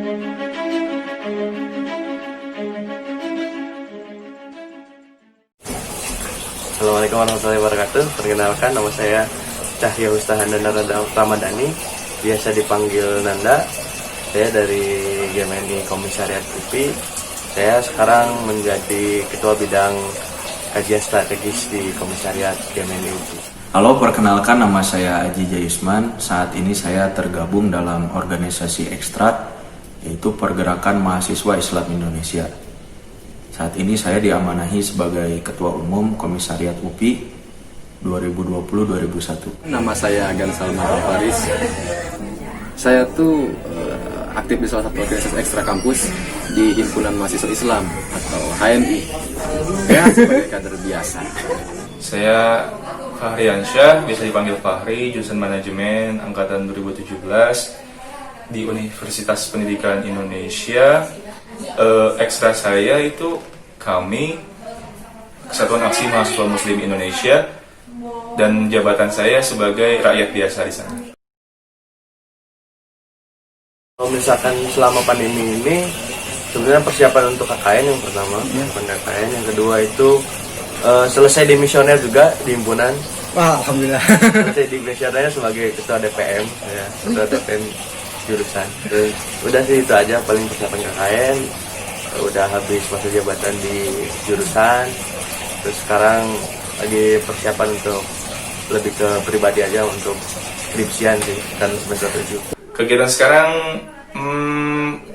Assalamualaikum warahmatullahi wabarakatuh. Perkenalkan, nama saya Cahya Hustahandana Ramadhani, biasa dipanggil Nanda. Saya dari GMNI Komisariat UPI. Saya sekarang menjadi Ketua Bidang Kajian Strategis di Komisariat GMNI UPI. Halo, perkenalkan, nama saya Aji Jayusman. Saat ini saya tergabung dalam organisasi Ekstrak, yaitu Pergerakan Mahasiswa Islam Indonesia. Saat ini saya diamanahi sebagai Ketua Umum Komisariat UPI 2020-2021. Nama saya Agan Salman Faris. Saya tuh aktif di salah satu organisasi ekstra kampus di Himpunan Mahasiswa Islam atau HMI. Ya, sebagai kader biasa. Saya Fahri Ansyah, biasa dipanggil Fahri, jurusan Manajemen angkatan 2017 di Universitas Pendidikan Indonesia. Ekstra saya itu kami Kesatuan Aksi Mahasiswa Muslim Indonesia, dan jabatan saya sebagai rakyat biasa di sana. Kalau misalkan selama pandemi ini, sebenarnya persiapan untuk KKN yang pertama, KKN yang kedua itu selesai di misioner juga di himpunan. Wah, alhamdulillah. Selesai di misionernya sebagai ketua DPM, ya, ketua DPM jurusan. Dan udah sih itu aja paling persiapan KKN. Udah habis masa jabatan di jurusan. Terus sekarang lagi persiapan untuk lebih ke pribadi aja untuk skripsian sih, kan semester 7. Kegiatan sekarang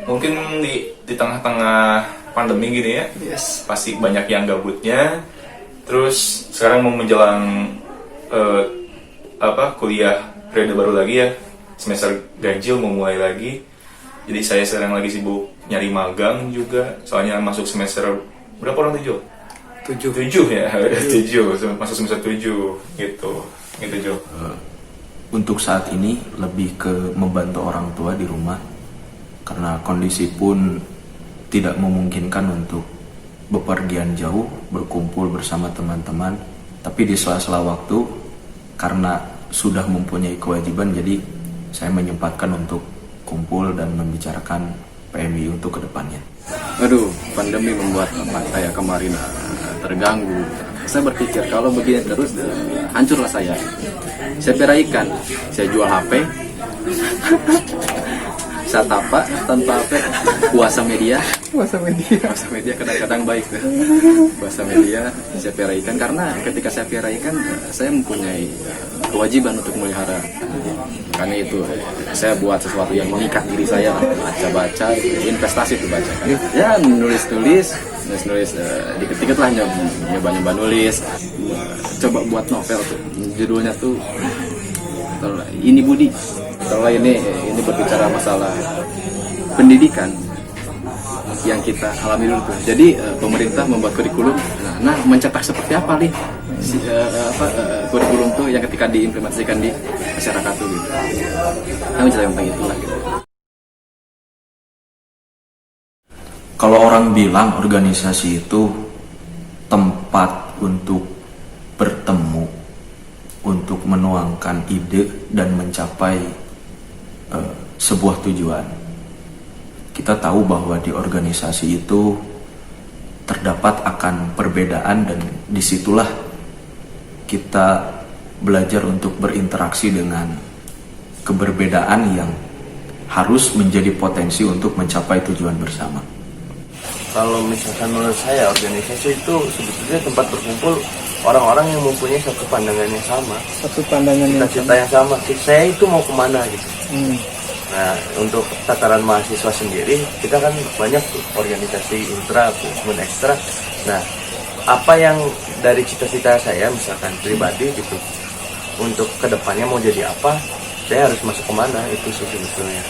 mungkin di tengah-tengah pandemi gini ya, pasti banyak yang gabutnya. Terus sekarang mau menjelang kuliah periode baru lagi ya, semester ganjil mau mulai lagi. Jadi saya sekarang lagi sibuk nyari magang juga, soalnya masuk semester berapa orang 7 ya, 7 masuk semester 7 gitu Jo. Untuk saat ini lebih ke membantu orang tua di rumah, karena kondisi pun tidak memungkinkan untuk bepergian jauh, berkumpul bersama teman-teman. Tapi di sela-sela waktu, karena sudah mempunyai kewajiban, jadi saya menyempatkan untuk kumpul dan membicarakan PMI untuk kedepannya. Aduh, pandemi membuat saya kemarin terganggu. Saya berpikir kalau begini terus hancurlah saya. Saya peraikan, saya jual HP, saya tapak tanpa HP, puasa media kadang-kadang baik. Puasa media saya peraikan, karena ketika saya peraikan saya mempunyai kewajiban untuk memelihara. Karena itu saya buat sesuatu yang mengikat diri saya, baca-baca, investasi itu baca kan. Ya, nulis dikit-dikit lah, nyoba nulis. Coba buat novel tuh, judulnya tuh Ini Budi. Kalau ini berbicara masalah pendidikan yang kita alami dulu tuh. Jadi pemerintah membuat kurikulum, nah mencetak seperti apa nih kurikulum tuh yang ketika diimplementasikan di masyarakat tuh gitu. Kami cerita tentang itulah gitu. Kalau orang bilang organisasi itu tempat untuk bertemu, untuk menuangkan ide dan mencapai sebuah tujuan. Kita tahu bahwa di organisasi itu terdapat akan perbedaan, dan disitulah kita belajar untuk berinteraksi dengan keberbedaan yang harus menjadi potensi untuk mencapai tujuan bersama. Kalau misalkan menurut saya, organisasi itu sebetulnya tempat berkumpul orang-orang yang mempunyai satu pandangan yang sama, cita-cita yang sama. Saya itu mau kemana gitu. Nah, untuk tataran mahasiswa sendiri, kita kan banyak tuh organisasi intra maupun ekstra. Nah, apa yang dari cita-cita saya misalkan pribadi gitu, untuk kedepannya mau jadi apa, saya harus masuk kemana, itu sebetulnya.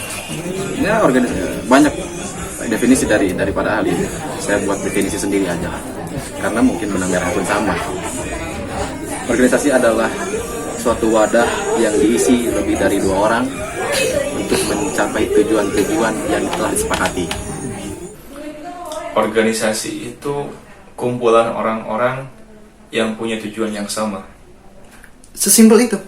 Ya, organisasi banyak definisi daripada ahli. Saya buat definisi sendiri aja, karena mungkin benang merah pun sama. Organisasi adalah suatu wadah yang diisi lebih dari 2 orang untuk mencapai tujuan-tujuan yang telah disepakati. Organisasi itu kumpulan orang-orang yang punya tujuan yang sama. Sesimpel itu.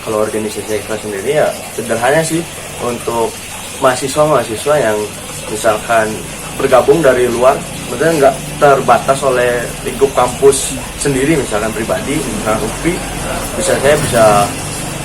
Kalau organisasi ekstra sendiri ya sederhana sih, untuk mahasiswa yang misalkan bergabung dari luar, maksudnya nggak terbatas oleh lingkup kampus sendiri, misalkan pribadi, misalkan UPI, saya bisa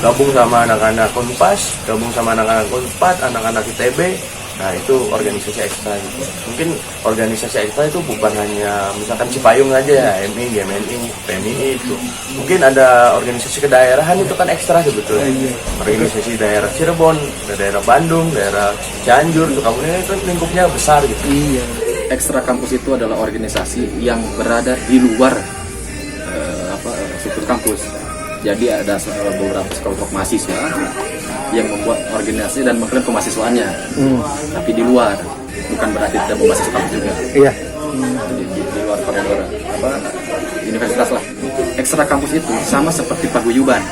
gabung sama anak-anak Unpas, gabung sama anak-anak Unpad, anak-anak ITB. Nah itu organisasi ekstra gitu. Mungkin organisasi ekstra itu bukan hanya misalkan Cipayung aja ya, MI, GMNI, PMI itu. Mungkin ada organisasi kedaerahan itu kan ekstra sebetulnya. Organisasi daerah Cirebon, daerah Bandung, daerah Cianjur, Sukabumi itu lingkupnya besar gitu. Iya. Ekstra kampus itu adalah organisasi yang berada di luar struktur kampus. Jadi ada beberapa kelompok mahasiswa yang membuat organisasi dan mengklaim kemahasiswaannya, tapi di luar, bukan berarti tidak mau mahasiswa kampus juga. Iya. Di luar koridor universitas lah. Ekstra kampus itu sama seperti paguyuban.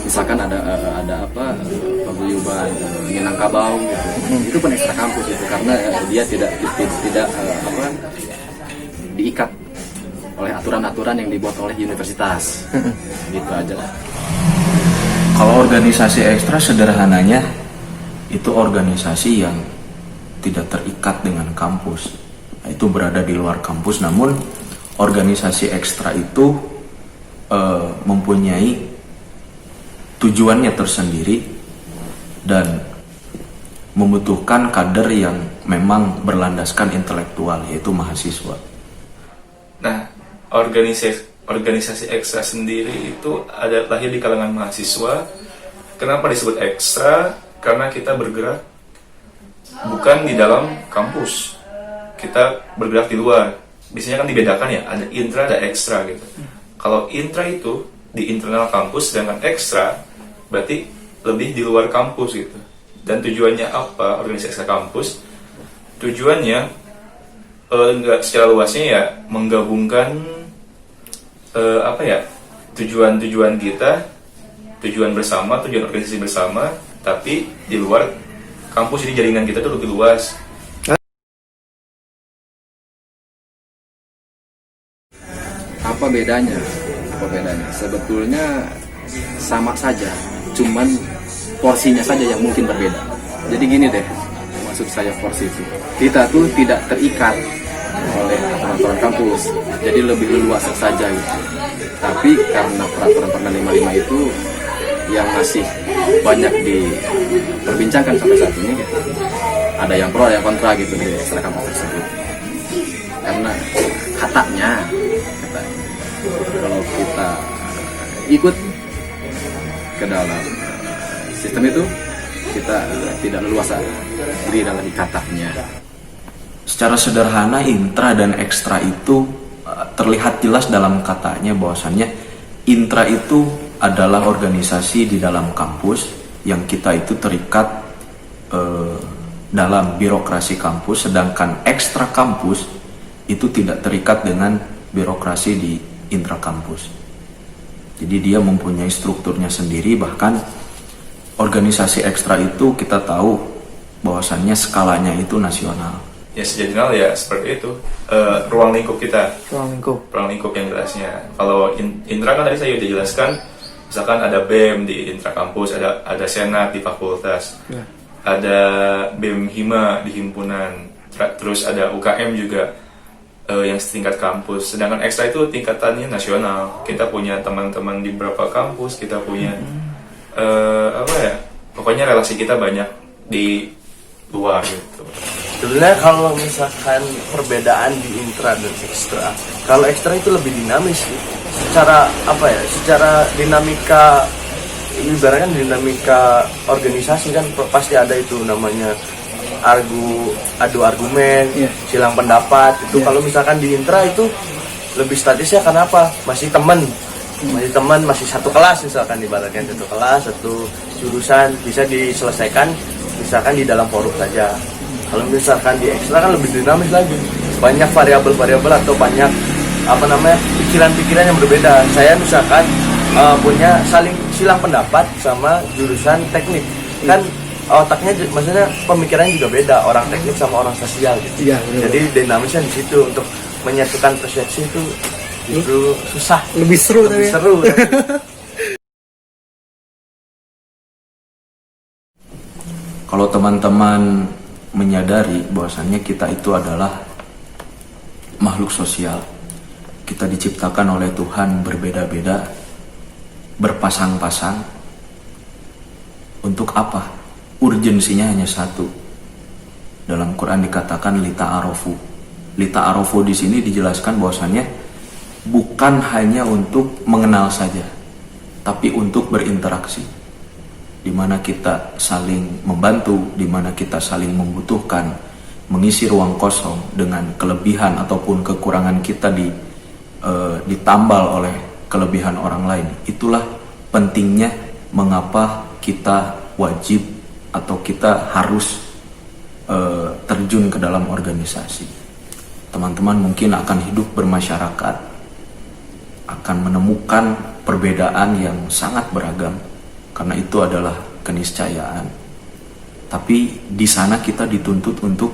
Misalkan ada paguyuban Minangkabau gitu. Itu pun ekstra kampus itu, karena dia tidak diikat oleh aturan-aturan yang dibuat oleh universitas. Gitu aja lah. Kalau organisasi ekstra sederhananya itu organisasi yang tidak terikat dengan kampus, itu berada di luar kampus, namun organisasi ekstra itu mempunyai tujuannya tersendiri dan membutuhkan kader yang memang berlandaskan intelektual, yaitu mahasiswa. Nah, organisasi ekstra sendiri itu ada lahir di kalangan mahasiswa. Kenapa disebut ekstra? Karena kita bergerak bukan di dalam kampus, kita bergerak di luar. Biasanya kan dibedakan ya, ada intra, ada ekstra gitu. Kalau intra itu di internal kampus, sedangkan ekstra berarti lebih di luar kampus gitu. Dan tujuannya apa organisasi ekstra kampus? Tujuannya enggak secara luasnya ya menggabungkan tujuan kita, tujuan bersama, tujuan organisasi bersama, tapi di luar kampus. Jadi jaringan kita tuh lebih luas. Apa bedanya? Sebetulnya sama saja, cuman porsinya saja yang mungkin berbeda. Jadi gini deh, maksud saya porsi itu, kita tuh tidak terikat oleh aturan kampus, jadi lebih leluasa saja gitu. Tapi karena peraturan Perda 55 itu yang masih banyak diperbincangkan sampai saat ini gitu. Ada yang pro, ada yang kontra gitu di ekstra kampus tersebut. Karena katanya kalau kita ikut ke dalam sistem itu, kita tidak leluasa diri dalam ikatnya. Secara sederhana, intra dan ekstra itu terlihat jelas dalam katanya, bahwasannya intra itu adalah organisasi di dalam kampus yang kita itu terikat dalam birokrasi kampus, sedangkan ekstra kampus itu tidak terikat dengan birokrasi di intra kampus. Jadi dia mempunyai strukturnya sendiri, bahkan organisasi ekstra itu kita tahu bahwasannya skalanya itu nasional. Ya secara general ya seperti itu, ruang lingkup kita, ruang lingkup yang jelasnya. Kalau intra kan tadi saya sudah jelaskan, misalkan ada BEM di intra kampus, ada senat di fakultas, ada BEM Hima di himpunan, terus ada UKM juga yang setingkat kampus. Sedangkan ekstra itu tingkatannya nasional. Kita punya teman-teman di beberapa kampus, kita punya pokoknya relasi kita banyak di luar gitu. Sebenarnya kalau misalkan perbedaan di intra dan ekstra, kalau ekstra itu lebih dinamis sih. Secara dinamika, ibaratnya dinamika organisasi kan pasti ada itu namanya adu argumen, silang pendapat. Itu kalau misalkan di intra itu lebih statisnya, kenapa? Masih teman, masih satu kelas, misalkan ibaratnya satu kelas, satu jurusan, bisa diselesaikan misalkan di dalam forum saja. Kalau misalkan di ekstra kan lebih dinamis lagi, banyak variabel-variabel atau banyak pikiran-pikiran yang berbeda. Saya misalkan punya silang pendapat sama jurusan teknik, kan otaknya, maksudnya pemikirannya juga beda, orang teknik sama orang sosial gitu. Jadi dinamisnya di situ, untuk menyatukan persepsi itu justru susah, Lebih seru. Kalau teman-teman menyadari bahwasannya kita itu adalah makhluk sosial, kita diciptakan oleh Tuhan berbeda-beda, berpasang-pasang. Untuk apa? Urgensinya hanya satu. Dalam Quran dikatakan lita'arofu. Lita'arofu di sini dijelaskan bahwasannya bukan hanya untuk mengenal saja, tapi untuk berinteraksi, di mana kita saling membantu, di mana kita saling membutuhkan, mengisi ruang kosong dengan kelebihan ataupun kekurangan kita ditambal oleh kelebihan orang lain. Itulah pentingnya mengapa kita wajib atau kita harus terjun ke dalam organisasi. Teman-teman mungkin akan hidup bermasyarakat, akan menemukan perbedaan yang sangat beragam, karena itu adalah keniscayaan. Tapi di sana kita dituntut untuk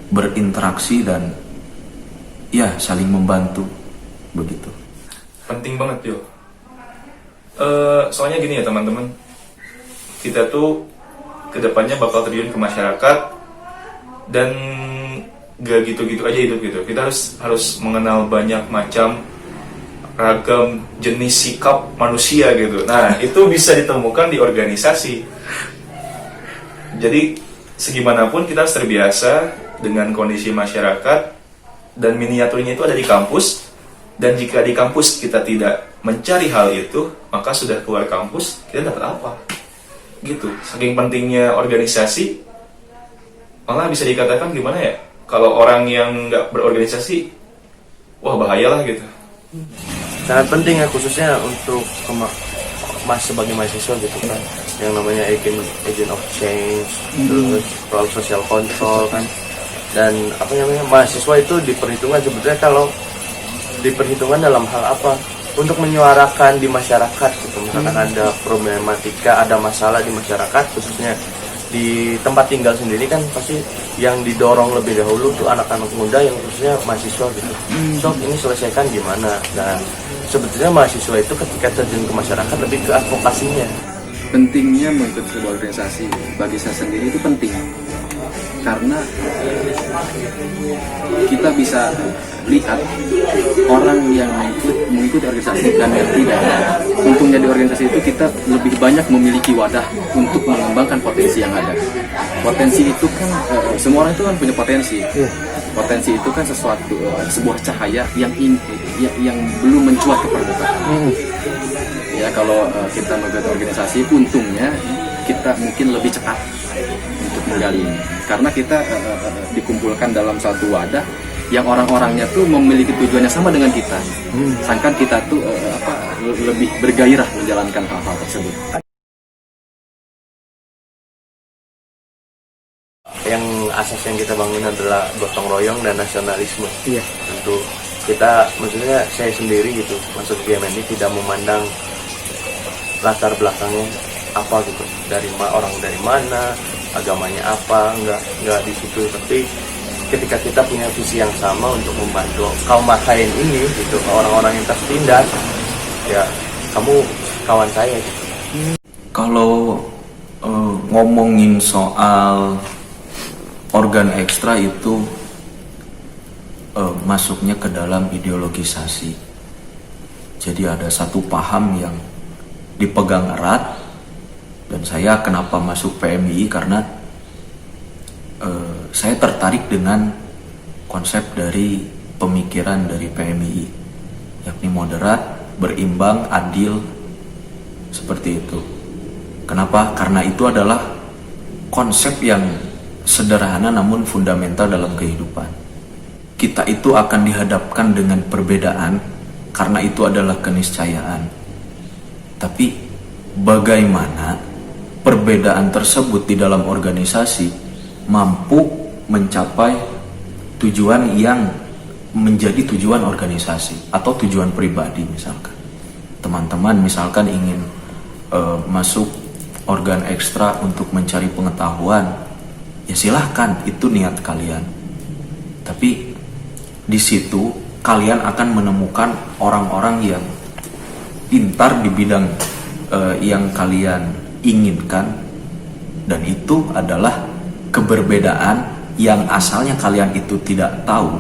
berinteraksi dan ya saling membantu, begitu. Penting banget yo. Soalnya gini ya teman-teman, kita tuh kedepannya bakal terjun ke masyarakat dan gak gitu-gitu aja hidup gitu. Kita harus mengenal banyak macam ragam jenis sikap manusia gitu. Nah, itu bisa ditemukan di organisasi. Jadi, segimanapun kita harus terbiasa dengan kondisi masyarakat, dan miniaturnya itu ada di kampus. Dan jika di kampus kita tidak mencari hal itu, maka sudah keluar kampus, kita dapat apa? Gitu. Saking pentingnya organisasi, malah bisa dikatakan gimana ya? Kalau orang yang nggak berorganisasi, wah bahayalah gitu. Sangat penting ya, khususnya untuk sebagai mahasiswa gitu kan, yang namanya agent of change, terus role social control kan, dan mahasiswa itu diperhitungkan sebetulnya, kalau diperhitungkan dalam hal apa, untuk menyuarakan di masyarakat gitu. Misalkan ada problematika, ada masalah di masyarakat, khususnya di tempat tinggal sendiri kan, pasti yang didorong lebih dahulu tuh anak-anak muda yang khususnya mahasiswa gitu. So ini selesaikan gimana. Nah, sebetulnya mahasiswa itu ketika terjun ke masyarakat lebih ke advokasinya. Pentingnya mengikuti sebuah organisasi bagi saya sendiri itu penting, karena kita bisa lihat orang yang mengikuti organisasi dan yang tidak. Untungnya di organisasi itu kita lebih banyak memiliki wadah untuk mengembangkan potensi yang ada. Potensi itu kan semua orang itu kan punya potensi. Potensi itu kan sebuah cahaya yang belum mencuat ke permukaan. Ya, kalau kita mengikuti organisasi, untungnya kita mungkin lebih cepat untuk menggali ini, karena kita dikumpulkan dalam satu wadah yang orang-orangnya tuh memiliki tujuannya sama dengan kita. Sedangkan kita tuh lebih bergairah menjalankan hal-hal tersebut. Yang asas yang kita bangun adalah gotong royong dan nasionalisme. Iya. Tentu kita, maksudnya saya sendiri gitu, masuk ke GMNI tidak memandang latar belakangnya apa gitu, orang dari mana, agamanya apa, enggak di situ. Tapi ketika kita punya visi yang sama untuk membantu kaum makhain ini gitu, orang-orang yang tertindas, ya kamu kawan saya gitu. Kalau ngomongin soal organ ekstra itu masuknya ke dalam ideologisasi. Jadi ada satu paham yang dipegang erat, dan saya kenapa masuk PMI karena saya tertarik dengan konsep dari pemikiran dari PMI, yakni moderat, berimbang, adil, seperti itu. Kenapa? Karena itu adalah konsep yang sederhana namun fundamental dalam kehidupan. Kita itu akan dihadapkan dengan perbedaan karena itu adalah keniscayaan. Tapi bagaimana perbedaan tersebut di dalam organisasi mampu mencapai tujuan yang menjadi tujuan organisasi atau tujuan pribadi. Misalkan teman-teman misalkan ingin masuk organ ekstra untuk mencari pengetahuan, ya silahkan, itu niat kalian. Tapi di situ kalian akan menemukan orang-orang yang pintar di bidang yang kalian inginkan, Dan itu adalah keberbedaan yang asalnya kalian itu tidak tahu,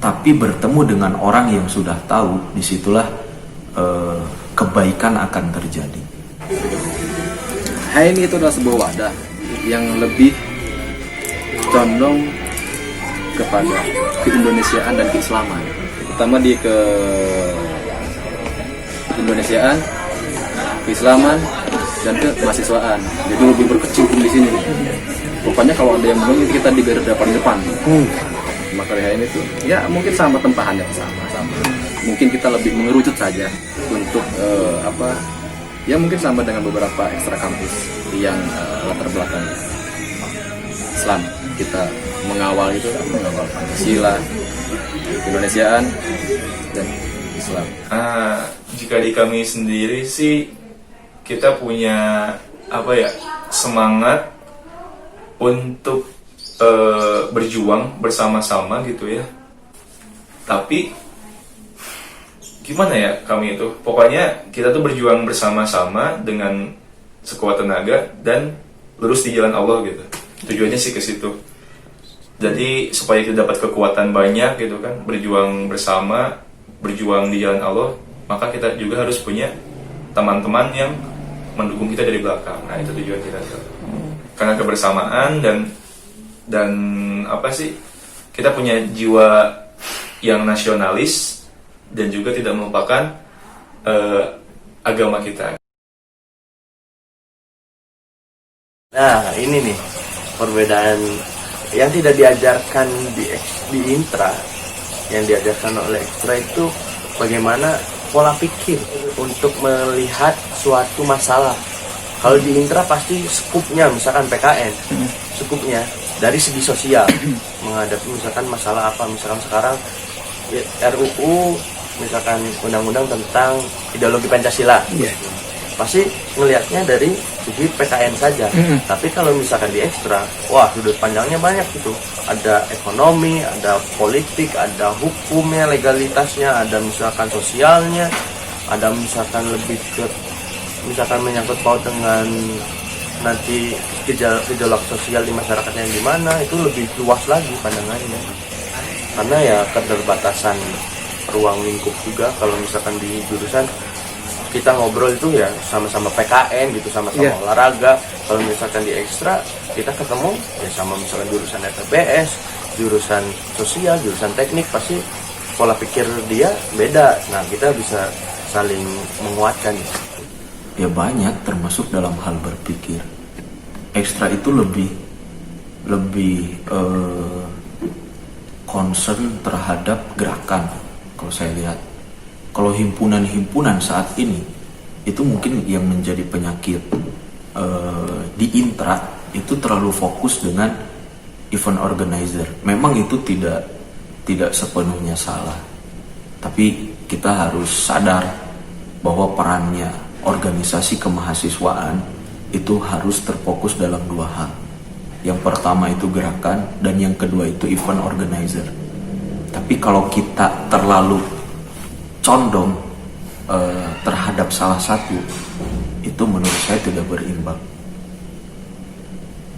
tapi bertemu dengan orang yang sudah tahu, disitulah kebaikan akan terjadi. HMI itu adalah sebuah wadah yang lebih condong kepada keindonesiaan dan keislaman, terutama di keindonesiaan, keislaman, dan kemahasiswaan. Jadi lebih berkecimpung di sini. Pokoknya kalau ada yang menunggu kita di garda paling depan. Maka HMI itu ya mungkin sama tempahannya sama. Mungkin kita lebih mengerucut saja untuk ya mungkin sama dengan beberapa ekstra kampus yang latar belakang Islam. Kita mengawal Pancasila, Keindonesiaan, dan Islam. Jika di kami sendiri sih kita punya semangat untuk berjuang bersama-sama gitu ya. Tapi gimana ya kami itu? Pokoknya kita tuh berjuang bersama-sama dengan sekuat tenaga dan lurus di jalan Allah gitu. Tujuannya sih ke situ. Jadi supaya kita dapat kekuatan banyak gitu kan, berjuang bersama, berjuang di jalan Allah, maka kita juga harus punya teman-teman yang mendukung kita dari belakang. Nah, itu tujuan kita tuh. Karena kebersamaan dan kita punya jiwa yang nasionalis dan juga tidak melupakan agama kita. Nah, ini nih perbedaan yang tidak diajarkan di intra, yang diajarkan oleh ekstra itu bagaimana pola pikir untuk melihat suatu masalah. Kalau di intra pasti skupnya, misalkan PKN, skupnya dari segi sosial menghadapi misalkan masalah apa, misalkan sekarang RUU, misalkan undang-undang tentang ideologi Pancasila. Pasti melihatnya dari segi PKN saja. Tapi kalau misalkan di ekstra, wah sudut pandangnya banyak gitu. Ada ekonomi, ada politik, ada hukumnya, legalitasnya, ada misalkan sosialnya, ada misalkan lebih ke misalkan menyangkut paut dengan nanti gejolak sosial di masyarakatnya yang gimana, itu lebih luas lagi pandangannya. Karena ya keterbatasan ruang lingkup juga. Kalau misalkan di jurusan kita ngobrol itu ya sama-sama PKN gitu, sama-sama olahraga. Kalau misalkan di ekstra kita ketemu ya sama misalkan jurusan FPBS, jurusan sosial, jurusan teknik, pasti pola pikir dia beda. Nah, kita bisa saling menguatkan. Ya banyak, termasuk dalam hal berpikir. Ekstra itu lebih concern terhadap gerakan kalau saya lihat. Kalau himpunan-himpunan saat ini itu mungkin yang menjadi penyakit di intra itu terlalu fokus dengan event organizer. Memang itu tidak sepenuhnya salah, tapi kita harus sadar bahwa perannya organisasi kemahasiswaan itu harus terfokus dalam dua hal. Yang pertama itu gerakan, dan yang kedua itu event organizer. Tapi kalau kita terlalu condong terhadap salah satu, itu menurut saya tidak berimbang.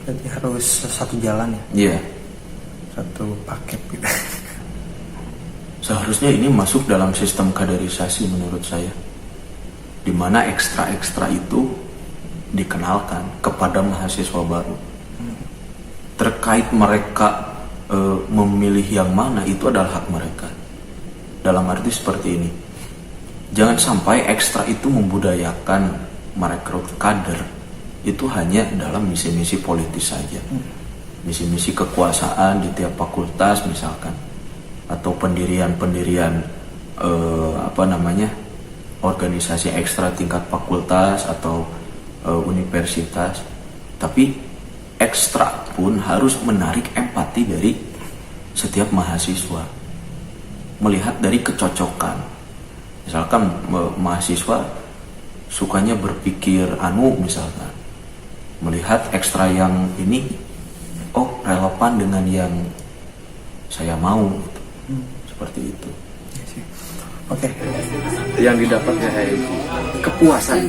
Berarti harus satu jalan ya? Iya. Satu paket gitu. Seharusnya ini masuk dalam sistem kaderisasi menurut saya, di mana ekstra-ekstra itu dikenalkan kepada mahasiswa baru. Terkait mereka memilih yang mana, itu adalah hak mereka. Dalam arti seperti ini, jangan sampai ekstra itu membudayakan merekrut kader itu hanya dalam misi-misi politis saja, misi-misi kekuasaan di tiap fakultas misalkan, atau pendirian organisasi ekstra tingkat fakultas atau universitas. Tapi ekstra pun harus menarik empati dari setiap mahasiswa, melihat dari kecocokan. Misalkan mahasiswa sukanya berpikir misalkan, melihat ekstra yang ini relevan dengan yang saya mau gitu. Seperti itu. Oke. Yang didapat ya kepuasan.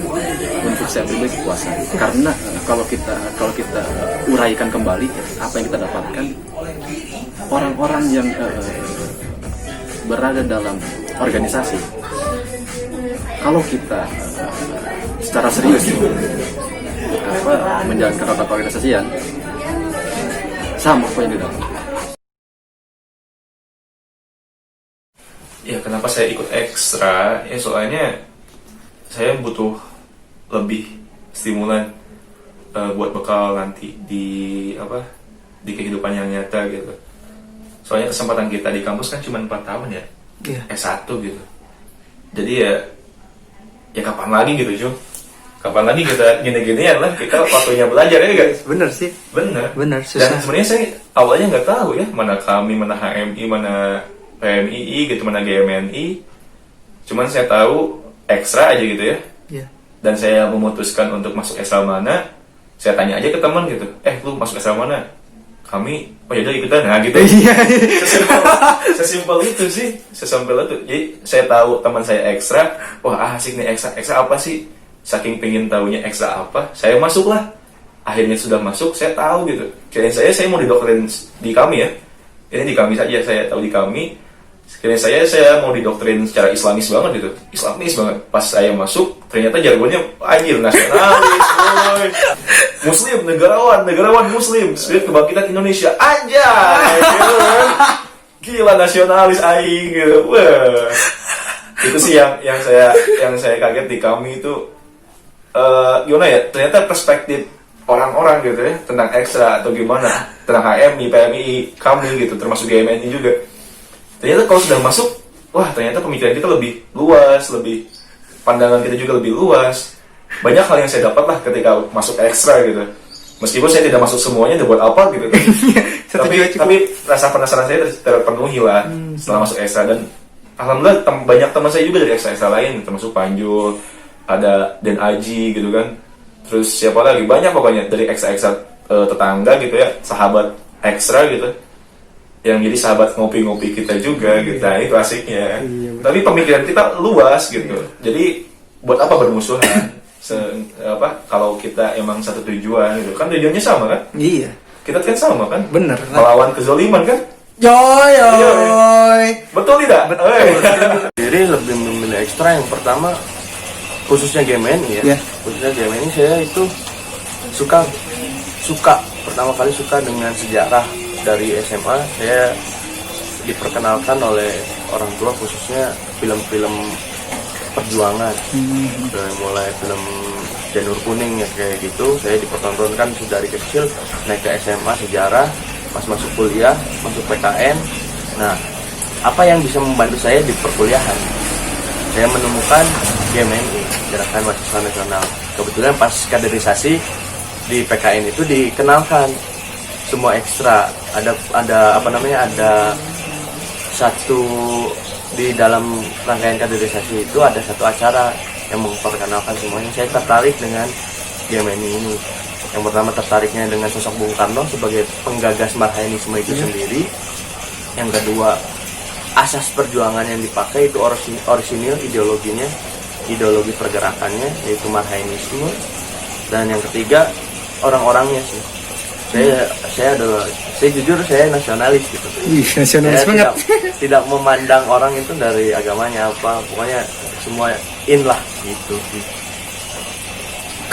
Untuk saya pribadi kepuasan. Karena kalau kita uraikan kembali apa yang kita dapatkan, orang-orang yang berada dalam organisasi, kalau kita secara serius menjalankan rapat organisasian, sama apa yang didapat. Ya kenapa saya ikut ekstra? Ya soalnya saya butuh lebih stimulan buat bekal nanti di kehidupan yang nyata gitu. Soalnya kesempatan kita di kampus kan cuma 4 tahun ya, S1 gitu. Jadi ya kapan lagi gitu Jung? Kapan lagi kita gini-ginian lah, kita waktunya belajar ya guys. Bener sih. Bener, susah. Dan sebenarnya saya awalnya nggak tahu ya mana kami, mana HMI, mana PMII gitu, mana GMNI. Cuman saya tahu ekstra aja gitu ya. Iya. Dan saya memutuskan untuk masuk ekstra mana, saya tanya aja ke teman gitu, lu masuk ekstra mana? Kami, oh yaudah ikutan, nah gitu. Sesimpel itu sih, sesimpel itu. Jadi saya tahu teman saya ekstra, wah asik nih ekstra apa sih? Saking pengen tahunya ekstra apa, saya masuklah. Akhirnya sudah masuk, saya tahu gitu. Kirain saya mau didoktrin di kami ya. Ini di kami saja, saya tahu di kami. Kirain saya mau didoktrin secara Islamis banget gitu, Islamis banget. Pas saya masuk, ternyata jargonnya anjir nasionalis, boy. Muslim, negarawan Muslim, spirit kebangkitan Indonesia, anjay, gitu kan. Gila nasionalis aing gitu. Wah. Itu sih yang saya kaget di kami itu gimana ya? Ternyata perspektif orang-orang gitu ya tentang ekstra atau gimana, tentang HMI, PMI, kami gitu, termasuk GMNI juga. Ternyata kalau sudah masuk, wah ternyata pemikiran kita lebih luas, lebih pandangan kita juga lebih luas. Banyak hal yang saya dapat lah ketika masuk ekstra gitu. Meskipun saya tidak masuk semuanya, buat apa gitu. tapi rasa penasaran saya terpenuhi lah setelah masuk ekstra. Dan alhamdulillah banyak teman saya juga dari ekstra lain, termasuk Panjul, ada Den Aji gitu kan. Terus siapa lagi, banyak pokoknya dari ekstra tetangga gitu ya, sahabat ekstra gitu, yang jadi sahabat ngopi-ngopi kita juga gitu. Nah, itu asiknya. Tapi pemikiran kita luas gitu. Jadi buat apa bermusuhan? Kalau kita emang satu tujuan gitu. Kan tujuannya sama kan? Iya. Kita kan sama kan? Bener. Melawan kezoliman kan? Yoy. Betul tidak? Betul. Jadi lebih memilih ekstra yang pertama, khususnya GMNI ya. Khususnya GMNI saya itu suka pertama kali suka dengan sejarah. Dari SMA saya diperkenalkan oleh orang tua khususnya film-film perjuangan. Mulai film Janur Kuning ya kayak gitu, saya dipertontonkan sudah dari kecil. Naik ke SMA sejarah, pas masuk kuliah, masuk PKN. Nah, apa yang bisa membantu saya di perkuliahan? Saya menemukan GMNI, Gerakan Mahasiswa Nasional. Kebetulan pas kaderisasi di PKN itu dikenalkan semua ekstra, ada satu di dalam rangkaian kaderisasi itu ada satu acara yang memperkenalkan semuanya. Saya tertarik dengan GMNI ini. Yang pertama tertariknya dengan sosok Bung Karno sebagai penggagas Marhainisme itu sendiri. Yang kedua, asas perjuangan yang dipakai itu orisinil ideologinya, ideologi pergerakannya yaitu Marhainisme. Dan yang ketiga, orang-orangnya sih. Saya jujur saya nasionalis gitu. Nasionalis banget. Tidak memandang orang itu dari agamanya apa, pokoknya semua in lah gitu.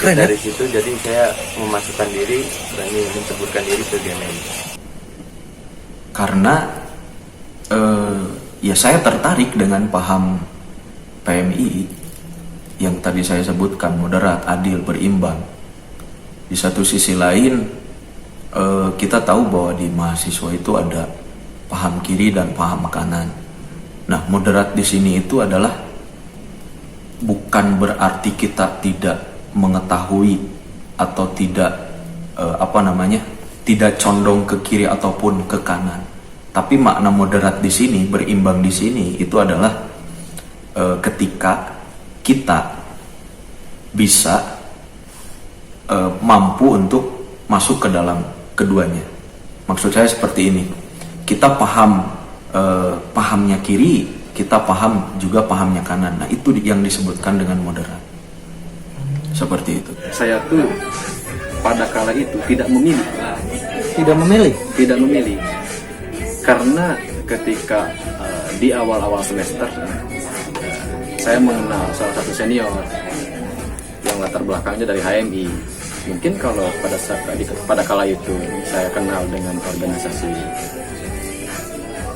Keren, dari situ jadi saya memasukkan diri dan menceburkan diri ke GMNI. Karena ya saya tertarik dengan paham PMII yang tadi saya sebutkan, moderat, adil, berimbang. Di satu sisi lain kita tahu bahwa di mahasiswa itu ada paham kiri dan paham kanan. Nah, moderat di sini itu adalah bukan berarti kita tidak mengetahui atau tidak tidak condong ke kiri ataupun ke kanan. Tapi makna moderat di sini, berimbang di sini itu adalah ketika kita bisa mampu untuk masuk ke dalam keduanya. Maksud saya seperti ini, kita pahamnya kiri kita paham juga pahamnya kanan. Nah itu yang disebutkan dengan moderat. Seperti itu. Saya tuh pada kala itu tidak memilih. Tidak memilih. Karena ketika di awal-awal semester saya mengenal salah satu senior yang latar belakangnya dari HMI. Mungkin kalau pada kala itu saya kenal dengan organisasi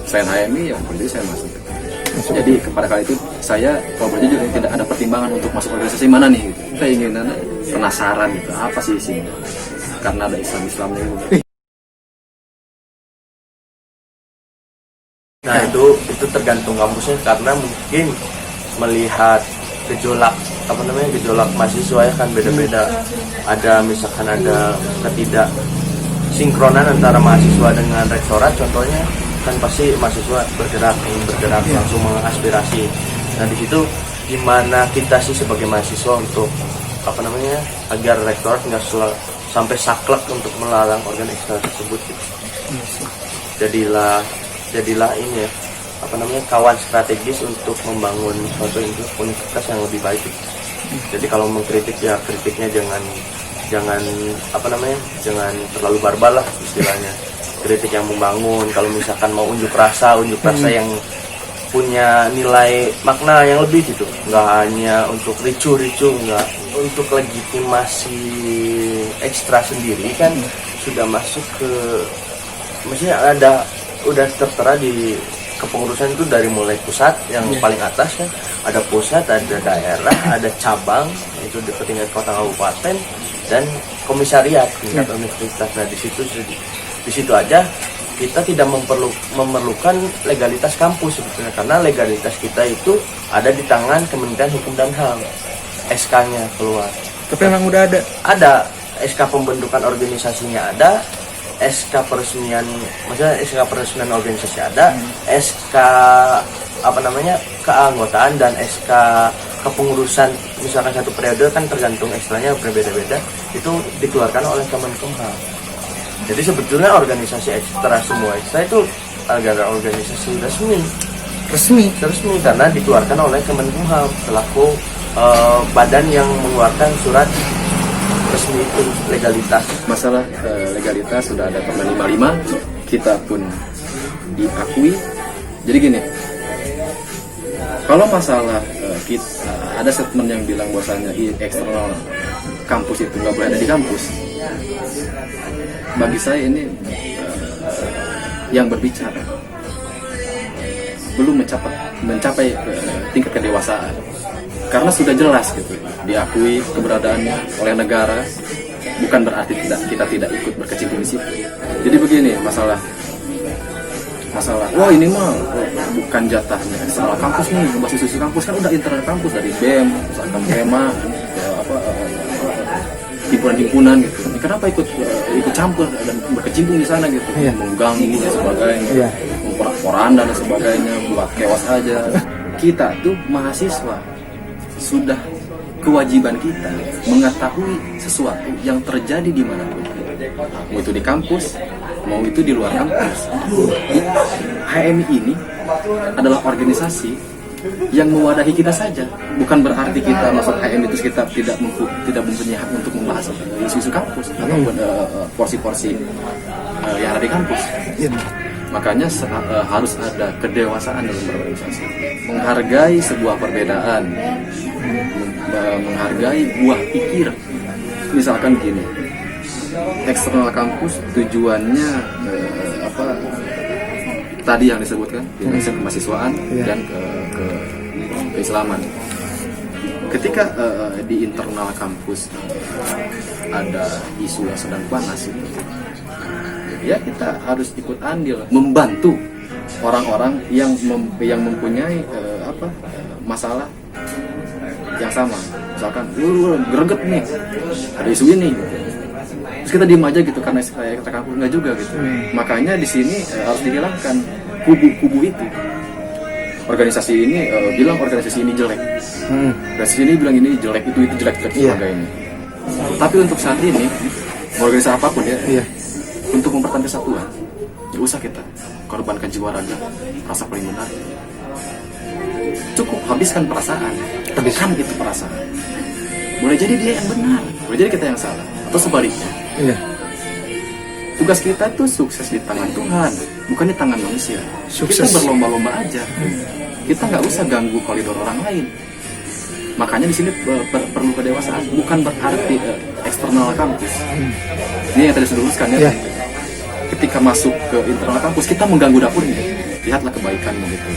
selain HMI, ya berarti saya masuk. Jadi pada kala itu saya kalau boleh jujur tidak ada pertimbangan untuk masuk organisasi mana nih. Gitu. Keinginan, penasaran gitu, apa sih isinya? Karena ada Islamnya itu. Nah itu tergantung kampusnya, karena mungkin melihat gejolak mahasiswa ya kan beda-beda. Ada misalkan ada ketidak sinkronan antara mahasiswa dengan rektorat, contohnya kan pasti mahasiswa bergerak langsung mengaspirasi. Nah di situ gimana kita sih sebagai mahasiswa untuk agar rektorat nggak sampai saklek untuk melarang organisasi tersebut gitu. Jadilah ini ya kawan strategis untuk membangun suatu universitas yang lebih baik gitu. Jadi kalau mengkritik ya kritiknya jangan terlalu barbar lah istilahnya. Kritik yang membangun. Kalau misalkan mau unjuk rasa yang punya nilai makna yang lebih gitu, nggak hanya untuk ricu-ricu, nggak untuk legitimasi ekstra sendiri kan sudah masuk ke, maksudnya udah tertera di kepengurusan itu dari mulai pusat yang paling atas kan, ada pusat, ada daerah, ada cabang itu di tingkat kota kabupaten dan komisariat tingkat universitas. Nah di situ aja kita tidak memerlukan legalitas kampus sebetulnya, karena legalitas kita itu ada di tangan Kementerian Hukum dan HAM. SK-nya keluar. Tapi memang udah ada. Ada SK pembentukan organisasinya ada, SK peresmian, maksudnya SK peresmian organisasi ada, SK keanggotaan dan SK kepengurusan misalkan satu periode kan tergantung ekstranya berbeda-beda, itu dikeluarkan oleh Kemenkumham. Jadi sebetulnya organisasi ekstra semua ekstra itu adalah organisasi resmi karena dikeluarkan oleh Kemenkumham selaku badan yang mengeluarkan surat resmi itu legalitas. Masalah legalitas sudah ada Permen 55, kita pun diakui. Jadi gini, kalau masalah ada statement yang bilang bahwasanya eksternal kampus itu nggak boleh ada di kampus. Bagi saya ini yang berbicara belum mencapai tingkat kedewasaan, karena sudah jelas gitu diakui keberadaannya oleh negara, bukan berarti kita tidak ikut berkecimpung di situ. Jadi begini, masalah ini mah bukan jatahnya eksternal kampus nih, basis kampus kan udah internal kampus dari BEM, misalkan KEMA, himpunan gitu. Kenapa ikut campur dan berkecimpung di sana gitu, mengganggu dan sebagainya, memporak-poranda dan sebagainya, buat kewas aja. Kita tuh mahasiswa sudah kewajiban kita mengetahui sesuatu yang terjadi di manapun, mau itu di kampus, mau itu di luar kampus. HMI ini adalah organisasi yang mewadahi kita saja, bukan berarti kita masuk HMI itu kita tidak mempunyai hak untuk membahas isu-isu kampus ataupun porsi-porsi yang ada di kampus. Makanya harus ada kedewasaan dalam berorganisasi, menghargai sebuah perbedaan, menghargai buah pikir. Misalkan gini, eksternal kampus tujuannya tadi yang disebutkan, dimensi kemahasiswaan dan keislaman. Ketika di internal kampus ada isu yang sedang panas itu, ya kita harus ikut andil membantu orang-orang yang mempunyai masalah yang sama. Misalkan greget nih ada isu ini gitu. Terus kita diem aja gitu karena kata kampus, enggak juga gitu. Makanya di sini harus dihilangkan kubu-kubu itu. Organisasi ini bilang organisasi ini jelek, organisasi ini bilang ini jelek, itu jelek sebagainya. Tapi untuk saat ini organisasi apapun ya, untuk mempertahankan kesatuan, nggak usah kita korbankan jiwa raga, rasa paling benar. cukup habiskan perasaan, tekan itu perasaan. Boleh jadi dia yang benar, boleh jadi kita yang salah, atau sebaliknya. Iya. Tugas kita tuh sukses di tangan Tuhan, bukan di tangan manusia. Sukses. Kita berlomba-lomba aja. Kita nggak usah ganggu koridor orang lain. Makanya di sini perlu kedewasaan, bukan berarti eksternal kampus. Ini yang tadi sudah luruskan ya. Iya. Ketika masuk ke internal kampus, kita mengganggu dapurnya. Lihatlah kebaikannya gitu.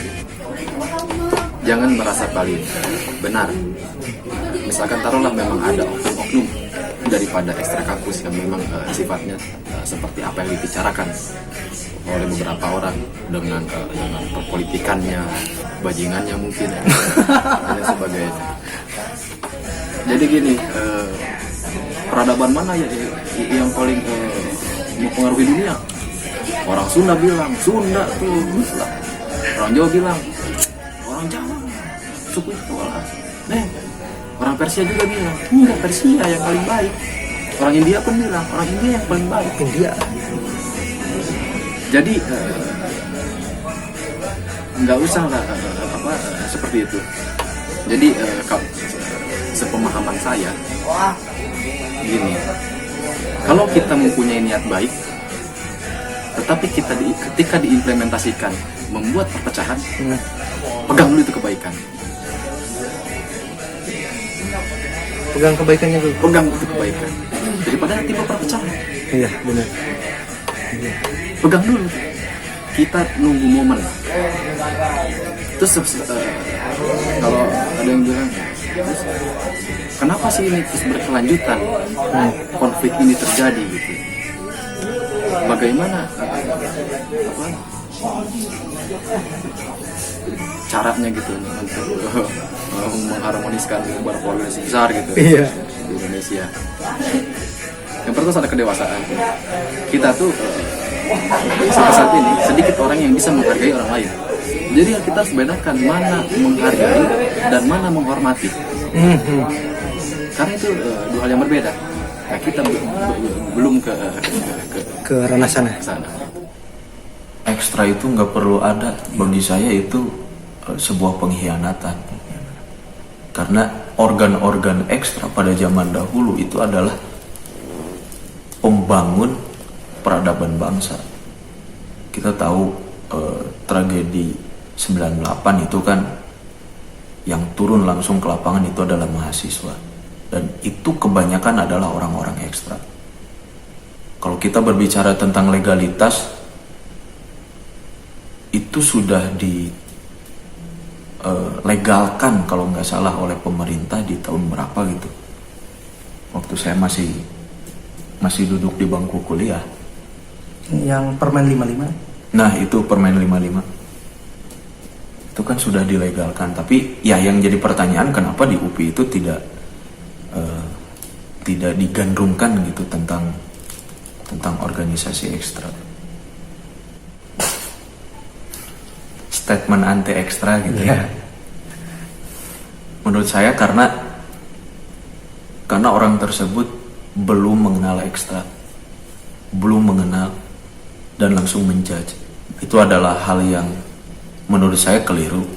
Jangan merasa paling benar. Misalkan taruhlah memang ada oknum-oknum daripada ekstra kampus yang memang sifatnya seperti apa yang dibicarakan oleh beberapa orang dengan perpolitikannya, bajingannya mungkin dan sebagainya. Jadi gini, peradaban mana ya yang paling mempengaruhi dunia? Orang Sunda bilang Sunda tuh Muslim, orang Jawa bilang orang Jawa suku itu lah. Orang Persia juga bilang, enggak, Persia yang paling baik. Orang India pun bilang, orang India yang paling baik. India. Jadi nggak usah lah seperti itu. Jadi sepemahaman saya, gini, kalau kita mempunyai niat baik, tetapi ketika diimplementasikan membuat perpecahan, pegang dulu itu kebaikan. Pegang kebaikannya dulu. Pegang itu kebaikan daripada timbul perpecahan. Iya, benar. Pegang dulu. Kita nunggu momen. Terus kalau ada yang bilang, kenapa sih ini terus berkelanjutan? Konflik ini terjadi gitu. Bagaimana caranya gitu untuk mengharmoniskan sebuah koalisi besar gitu di Indonesia. Yang pertama ada kedewasaan. Kita tuh sampai saat ini sedikit orang yang bisa menghargai orang lain. Jadi kita harus bedakan mana menghargai dan mana menghormati. Karena itu dua hal yang berbeda. Nah, kita belum ke ranah sana. Ekstra itu nggak perlu ada. Bagi saya itu sebuah pengkhianatan. Karena organ-organ ekstra pada zaman dahulu itu adalah pembangun peradaban bangsa. Kita tahu tragedi 98 itu kan yang turun langsung ke lapangan itu adalah mahasiswa. Dan itu kebanyakan adalah orang-orang ekstra. Kalau kita berbicara tentang legalitas, itu sudah dilegalkan kalau nggak salah oleh pemerintah di tahun berapa gitu. Waktu saya masih duduk di bangku kuliah. Yang Permen 55. Nah, itu Permen 55. Itu kan sudah dilegalkan. Tapi ya yang jadi pertanyaan, kenapa di UPI itu tidak digandrungkan gitu tentang organisasi ekstra. Statement anti ekstra gitu ya. Menurut saya karena orang tersebut belum mengenal ekstra, belum mengenal dan langsung menjudge. Itu adalah hal yang menurut saya keliru.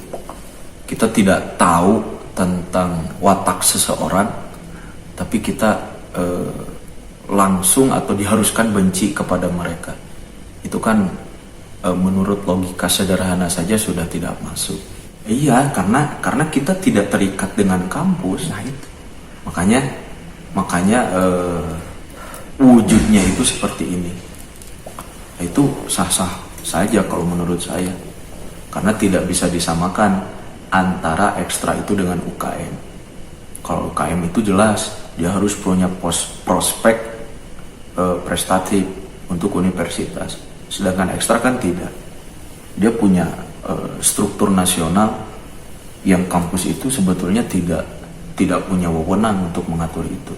Kita tidak tahu tentang watak seseorang, tapi kita langsung atau diharuskan benci kepada mereka. Itu kan menurut logika sederhana saja sudah tidak masuk. Iya, karena kita tidak terikat dengan kampus. Nah itu. Makanya wujudnya itu seperti ini. Itu sah-sah saja kalau menurut saya. Karena tidak bisa disamakan antara ekstra itu dengan UKM. Kalau UKM itu jelas dia harus punya prospek prestatif untuk universitas. Sedangkan ekstra kan tidak. Dia punya struktur nasional yang kampus itu sebetulnya tidak punya wewenang untuk mengatur itu.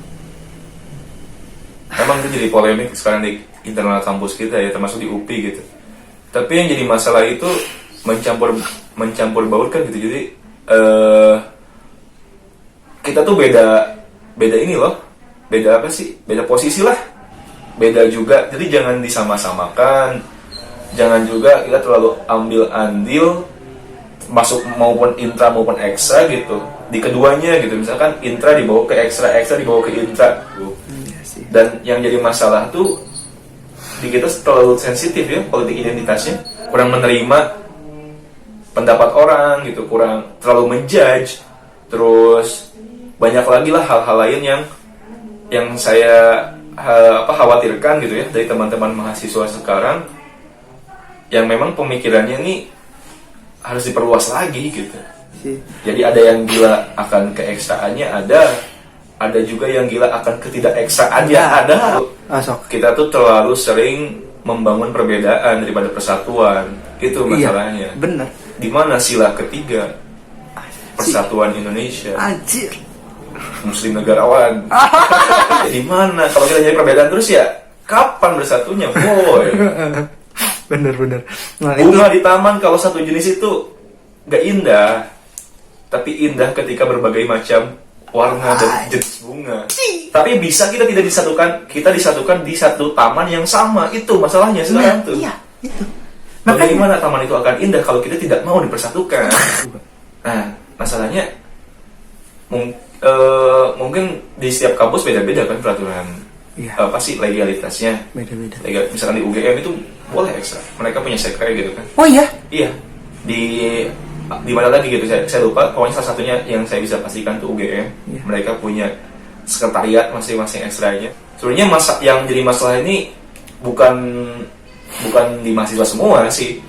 Emang itu jadi polemik sekarang di internal kampus kita ya, termasuk di UPI gitu. Tapi yang jadi masalah itu mencampur baurkan gitu. Jadi kita tuh beda ini loh. Beda apa sih? Beda posisi lah. Beda juga. Jadi jangan disama-samakan. Jangan juga kita terlalu ambil andil masuk maupun intra maupun ekstra gitu di keduanya gitu, misalkan intra dibawa ke ekstra, ekstra dibawa ke intra gitu. Dan yang jadi masalah tuh di kita terlalu sensitif ya politik identitasnya, kurang menerima pendapat orang gitu, kurang terlalu menjudge, terus banyak lagi lah hal-hal lain yang saya khawatirkan gitu ya dari teman-teman mahasiswa sekarang yang memang pemikirannya ini harus diperluas lagi gitu. Jadi ada yang gila akan keekstraannya, ada juga yang gila akan ketidakekstraannya, ada. Kita tuh terlalu sering membangun perbedaan daripada persatuan, itu masalahnya. Iya, benar. Di mana sila ketiga persatuan Indonesia? Anjir. Muslim negarawan. Di mana? Kalau kita jadi perbedaan terus ya, kapan bersatunya, boy? Bener. Nah, Bunga di taman kalau satu jenis itu gak indah, tapi indah ketika berbagai macam warna dan jenis bunga. Tapi bisa kita tidak disatukan, kita disatukan di satu taman yang sama. Itu masalahnya sekarang tuh. Iya, itu. Bagaimana taman itu akan indah kalau kita tidak mau dipersatukan? Nah, masalahnya mungkin di setiap kampus beda-beda kan peraturan. Iya. Apa sih legalitasnya? Beda-beda. Misalkan di UGM itu boleh ekstra, mereka punya sekre gitu kan. Oh iya? Iya, di mana lagi gitu, saya lupa. Pokoknya salah satunya yang saya bisa pastikan tuh UGM. Iya. Mereka punya sekretariat masing-masing ekstranya. Sebenarnya yang jadi masalah ini bukan di mahasiswa semua sih.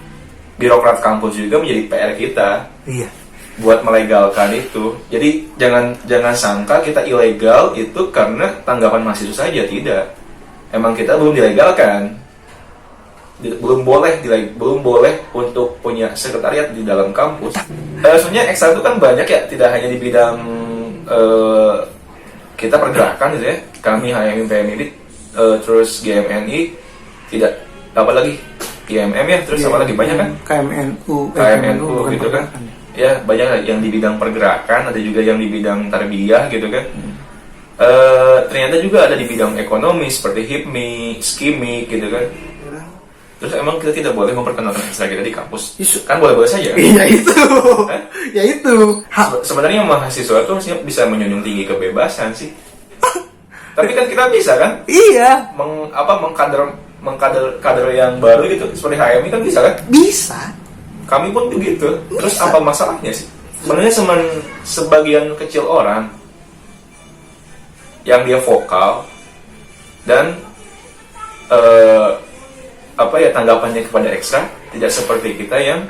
Birokrat kampus juga menjadi PR kita. Iya. Buat melegalkan itu. Jadi jangan sangka kita ilegal itu karena tanggapan mahasiswa saja, tidak. Emang kita belum dilegalkan. Belum boleh untuk punya sekretariat di dalam kampus. Sebenarnya ekstra itu kan banyak ya, tidak hanya di bidang kita pergerakan gitu ya. Kami HMIPM ini terus GMNI, tidak apa lagi GMM ya, terus apa lagi banyak kan? KMNU gitu kan. Ya banyak yang di bidang pergerakan, ada juga yang di bidang tarbiyah gitu kan. Ternyata juga ada di bidang ekonomi seperti HIPMI, SKIMI gitu kan. Terus emang kita tidak boleh memperkenalkan ekstra kita di kampus? Kan boleh-boleh saja. Iya itu. Ya itu. Sebenarnya mahasiswa tuh harusnya bisa menjunjung tinggi kebebasan sih. Tapi kan kita bisa kan? Iya. Mengkader yang baru gitu seperti HMI kan bisa kan? Bisa. Kami pun begitu. Terus apa masalahnya sih? Sebenarnya sebagian kecil orang yang dia vokal dan tanggapannya kepada ekstra tidak seperti kita yang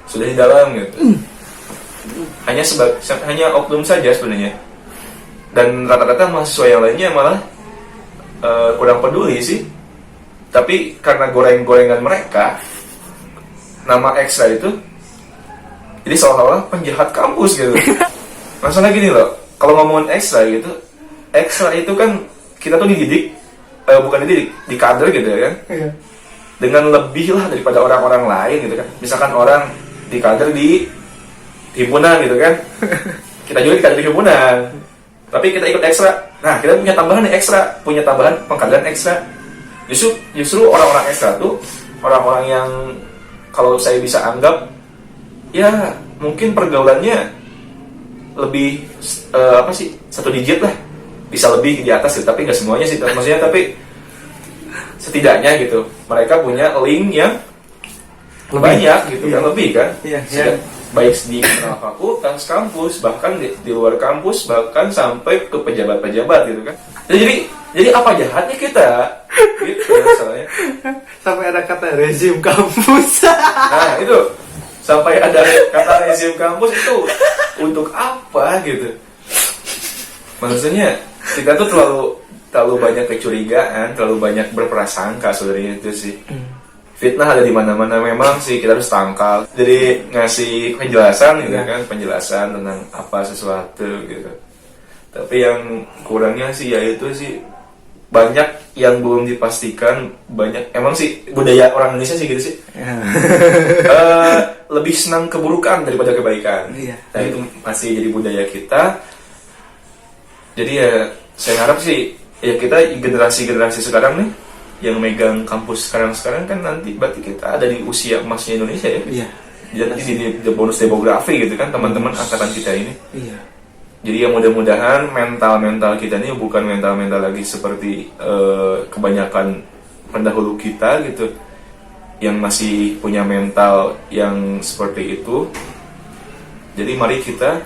sudah di dalam gitu. Hanya oknum saja sebenarnya. Dan rata-rata mahasiswa yang lainnya malah kurang peduli sih. Tapi karena goreng-gorengan mereka, nama ekstra itu jadi seolah-olah penjahat kampus gitu. Masalah gini loh, kalau ngomongin ekstra gitu, ekstra itu kan kita tuh dididik, bukan dididik, dikader gitu ya kan. Iya. Dengan lebih lah daripada orang-orang lain gitu kan. Misalkan orang dikader di himpunan gitu kan, kita juga dikader di himpunan, tapi kita ikut ekstra. Nah kita punya tambahan nih ekstra, punya tambahan pengkaderan ekstra. Justru orang-orang ekstra tuh orang-orang yang kalau saya bisa anggap ya mungkin pergaulannya lebih satu digit lah, bisa lebih di atas gitu, tapi nggak semuanya sih maksudnya, tapi setidaknya gitu mereka punya link yang banyak gitu kan, lebih kan. Iya. Baik di internal fakultas, kampus, bahkan di luar kampus, bahkan sampai ke pejabat-pejabat gitu kan. Jadi apa jahatnya kita? Gitu masalahnya. Sampai ada kata rezim kampus. Nah itu, sampai ada kata rezim kampus itu untuk apa gitu? Maksudnya kita tuh terlalu banyak kecurigaan, terlalu banyak berprasangka sebenarnya itu sih. Fitnah ada di mana-mana memang sih, kita harus tangkal. Jadi ngasih penjelasan gitu kan, penjelasan tentang apa sesuatu gitu. Tapi yang kurangnya sih ya itu sih banyak yang belum dipastikan, banyak emang sih budaya orang Indonesia sih gitu sih. Lebih senang keburukan daripada kebaikan. Nah itu masih jadi budaya kita. Jadi ya saya harap sih ya kita generasi sekarang nih yang megang kampus sekarang kan nanti berarti kita ada di usia emasnya Indonesia ya. Iya. jadi di bonus demografi gitu kan teman-teman angkatan kita ini. Iya. Jadi ya mudah-mudahan mental kita ini bukan mental lagi seperti kebanyakan pendahulu kita gitu, yang masih punya mental yang seperti itu. Jadi mari kita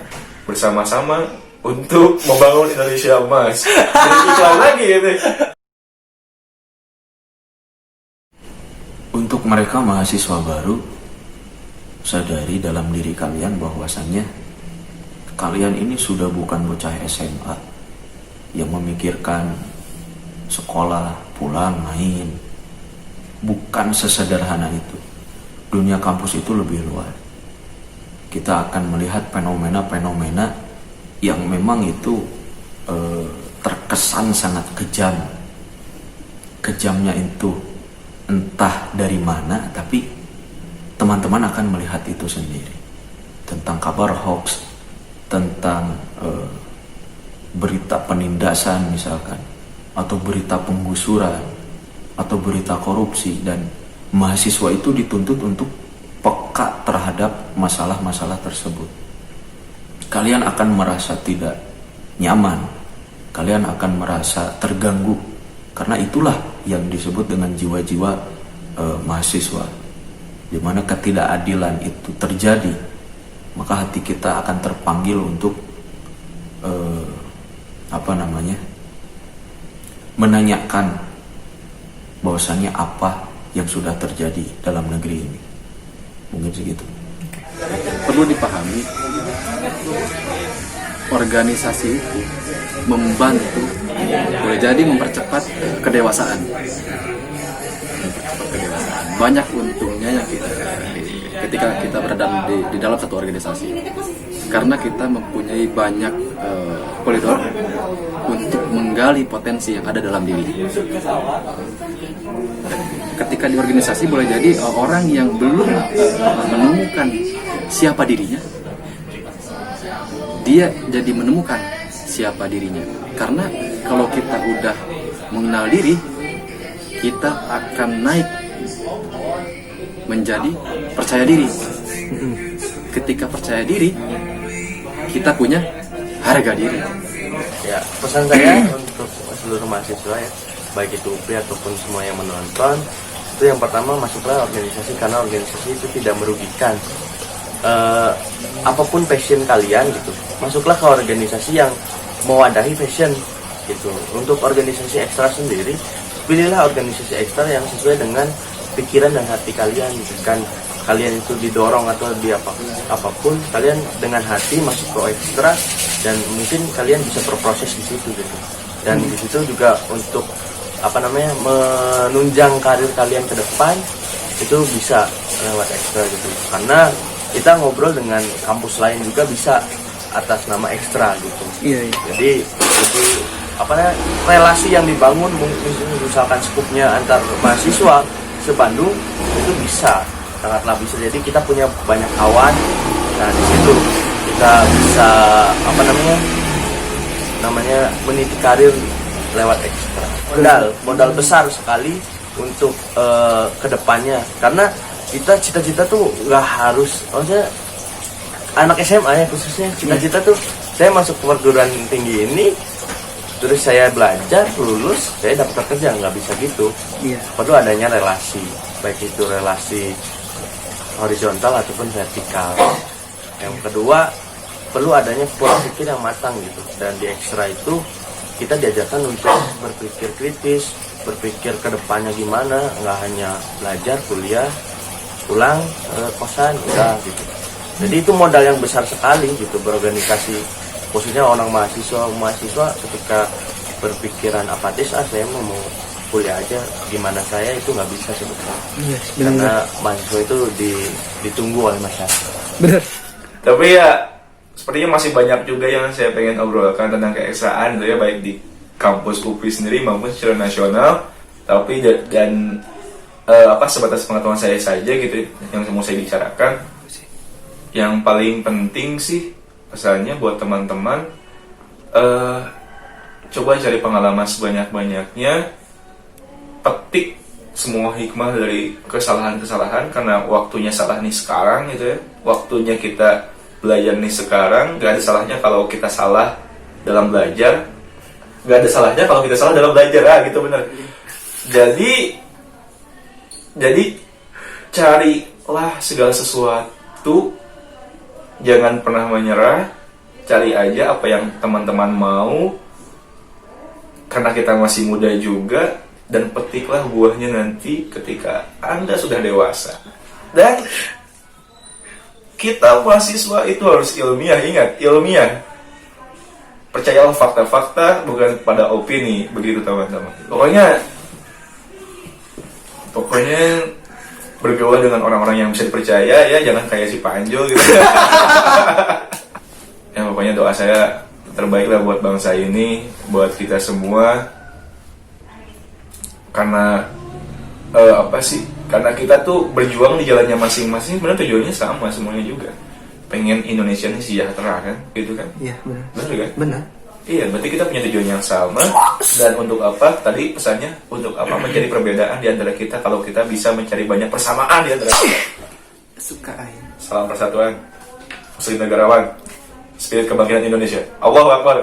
bersama-sama untuk membangun Indonesia emas. Jadi iklan lagi gitu. Untuk mereka mahasiswa baru, sadari dalam diri kalian bahwasannya kalian ini sudah bukan bocah SMA yang memikirkan sekolah, pulang, main. Bukan sesederhana itu. Dunia kampus itu lebih luas. Kita akan melihat fenomena-fenomena yang memang itu terkesan sangat kejam. Kejamnya itu entah dari mana, tapi teman-teman akan melihat itu sendiri. Tentang kabar hoax, tentang berita penindasan misalkan, atau berita penggusuran, atau berita korupsi, dan mahasiswa itu dituntut untuk peka terhadap masalah-masalah tersebut. Kalian akan merasa tidak nyaman, kalian akan merasa terganggu, karena itulah yang disebut dengan jiwa-jiwa mahasiswa. Di mana ketidakadilan itu terjadi, maka hati kita akan terpanggil untuk menanyakan bahwasannya apa yang sudah terjadi dalam negeri ini. Mungkin segitu. Perlu dipahami, organisasi itu membantu, boleh jadi mempercepat kedewasaan. Banyak untungnya yang ketika kita berada di dalam satu organisasi, karena kita mempunyai banyak koridor untuk menggali potensi yang ada dalam diri. Ketika di organisasi boleh jadi orang yang belum menemukan siapa dirinya, dia jadi menemukan siapa dirinya. Karena kalau kita udah mengenal diri, kita akan naik menjadi percaya diri. Ketika percaya diri, kita punya harga diri. Ya, pesan saya untuk seluruh mahasiswa ya, baik itu UPI ataupun semua yang menonton, itu yang pertama, masuklah organisasi, karena organisasi itu tidak merugikan. Apapun passion kalian gitu, masuklah ke organisasi yang mewadahi passion gitu. Untuk organisasi ekstra sendiri, pilihlah organisasi ekstra yang sesuai dengan pikiran dan hati kalian gitu. Kan kalian itu didorong atau di apapun, kalian dengan hati masuk ke ekstra, dan mungkin kalian bisa berproses di situ gitu. Dan di situ juga untuk menunjang karir kalian ke depan itu bisa lewat ekstra gitu. Karena kita ngobrol dengan kampus lain juga bisa atas nama ekstra gitu. Iya. Jadi relasi yang dibangun, mungkin misalkan skupnya antar mahasiswa se-Bandung itu bisa, sangatlah bisa. Jadi kita punya banyak kawan. Nah, di situ kita bisa meniti karir lewat ekstra. Modal besar sekali untuk kedepannya. Karena kita cita-cita tuh nggak harus, maksudnya anak SMA ya khususnya, cita-cita tuh saya masuk ke perguruan tinggi ini, terus saya belajar, lulus, saya dapat kerja, nggak bisa gitu. Iya. Perlu adanya relasi, baik itu relasi horizontal ataupun vertikal. Yang kedua, perlu adanya pola pikir yang matang gitu. Dan di ekstra itu kita diajarkan untuk berpikir kritis, berpikir ke depannya gimana, nggak hanya belajar, kuliah, pulang, kosan, udah gitu. Jadi itu modal yang besar sekali gitu, berorganisasi. Khususnya orang mahasiswa ketika berpikiran apatis, saya mau kuliah aja, gimana saya, itu nggak bisa sebetulnya. Yes, karena mahasiswa itu ditunggu oleh masyarakat. Benar. Tapi ya sepertinya masih banyak juga yang saya pengen obrolkan tentang keeksaan gitu ya, baik di kampus UPI sendiri maupun secara nasional. Tapi sebatas pengetahuan saya saja gitu yang mau saya bicarakan. Yang paling penting sih pesannya buat teman-teman, coba cari pengalaman sebanyak-banyaknya, petik semua hikmah dari kesalahan-kesalahan, karena waktunya salah nih sekarang gitu ya, waktunya kita belajar nih sekarang. Gak ada salahnya kalau kita salah dalam belajar, gak ada salahnya kalau kita salah dalam belajar, gitu bener. Jadi carilah segala sesuatu, jangan pernah menyerah, cari aja apa yang teman-teman mau, karena kita masih muda juga, dan petiklah buahnya nanti ketika Anda sudah dewasa. Dan kita mahasiswa itu harus ilmiah, ingat, ilmiah. Percayalah fakta-fakta, bukan pada opini, begitu teman-teman. Pokoknya bergaul dengan orang-orang yang bisa dipercaya ya, jangan kayak si Panjo gitu. Ya pokoknya doa saya terbaiklah buat bangsa ini, buat kita semua. Karena karena kita tuh berjuang di jalannya masing-masing, sebenarnya tujuannya sama semuanya juga. Pengen Indonesia ini sejahtera kan, gitu kan? Iya, benar. Benar kan? Benar. Iya, berarti kita punya tujuan yang sama. Dan untuk apa? Tadi pesannya, untuk apa? Mencari perbedaan di antara kita kalau kita bisa mencari banyak persamaan di antara kita. Suka air. Salam persatuan, muslim negarawan, spirit kebangkitan Indonesia. Allahu Akbar.